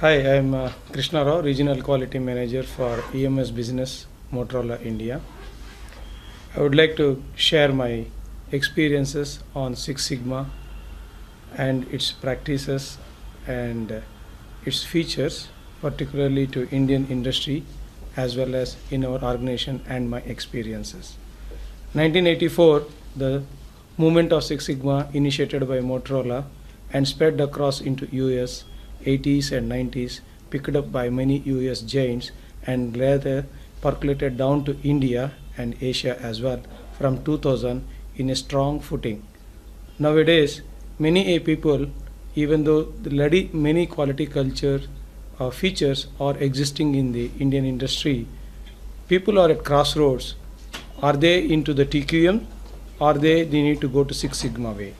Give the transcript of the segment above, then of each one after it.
Hi, I'm Krishna Rao, Regional Quality Manager for EMS Business, Motorola, India. I would like to share my experiences on Six Sigma and its practices and its features, particularly to Indian industry as well as in our organization and my experiences. 1984, the movement of Six Sigma initiated by Motorola and spread across into US 80s and 90s, picked up by many US giants and later percolated down to India and Asia as well from 2000 in a strong footing. Nowadays, many people, even though many quality culture features are existing in the Indian industry, people are at crossroads. Are they into the TQM or they need to go to Six Sigma way?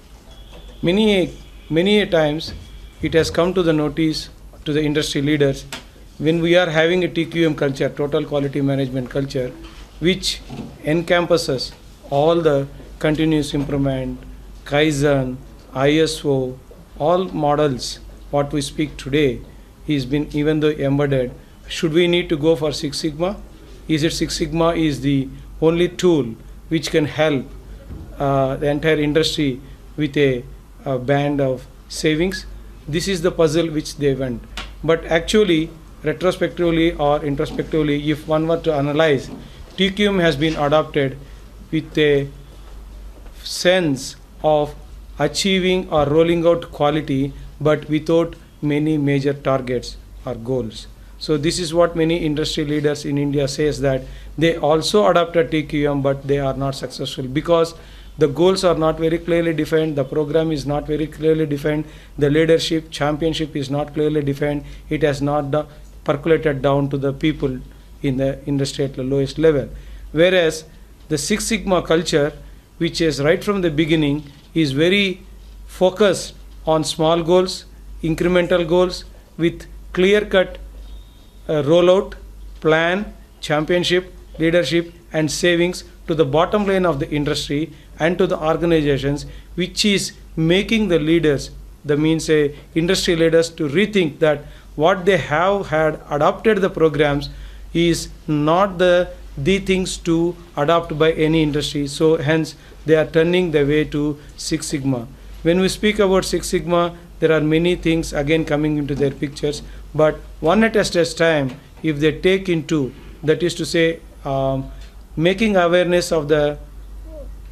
Many a times it has come to the notice to the industry leaders when we are having a TQM culture, total quality management culture, which encompasses all the continuous improvement, Kaizen, ISO, all models what we speak today is been even though embedded. Should we need to go for Six Sigma? Is it Six Sigma is the only tool which can help the entire industry with a band of savings? This is the puzzle which they went. But actually, retrospectively or introspectively, if one were to analyze, TQM has been adopted with a sense of achieving or rolling out quality, but without many major targets or goals. So this is what many industry leaders in India says, that they also adopted TQM, but they are not successful because the goals are not very clearly defined, the program is not very clearly defined, the leadership, championship is not clearly defined, it has not percolated down to the people in the industry at the lowest level. Whereas the Six Sigma culture, which is right from the beginning, is very focused on small goals, incremental goals with clear-cut rollout, plan, championship, leadership and savings to the bottom line of the industry and to the organizations, which is making the leaders, the means industry leaders, to rethink that what they have had adopted the programs is not the things to adopt by any industry. So hence they are turning the way to Six Sigma. When we speak about Six Sigma, there are many things again coming into their pictures, but one at a time, if they take into, that is to say, making awareness of the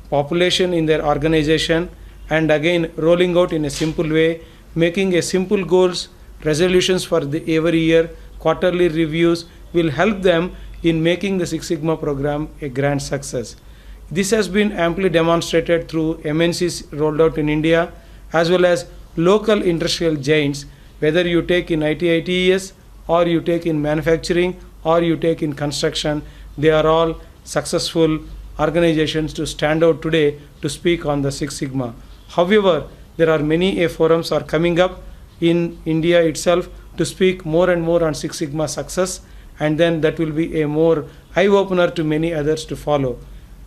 population in their organization and again rolling out in a simple way, making a simple goals, resolutions for the every year, quarterly reviews will help them in making the Six Sigma program a grand success. This has been amply demonstrated through MNCs rolled out in India as well as local industrial giants, whether you take in IT/ITES or you take in manufacturing or you take in construction, they are all successful organizations to stand out today to speak on the Six Sigma. However, there are many forums are coming up in India itself to speak more and more on Six Sigma success, and then that will be a more eye-opener to many others to follow.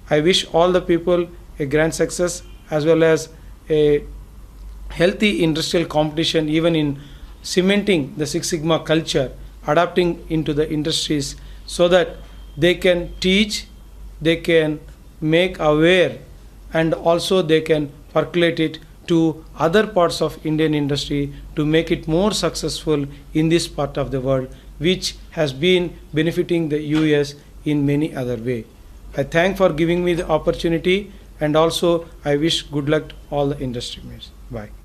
I wish all the people a grand success as well as a healthy industrial competition, even in cementing the Six Sigma culture, adapting into the industries so that they can teach, they can make aware, and also they can percolate it to other parts of Indian industry to make it more successful in this part of the world, which has been benefiting the US in many other way. I thank for giving me the opportunity, and also I wish good luck to all the industry mates. Bye.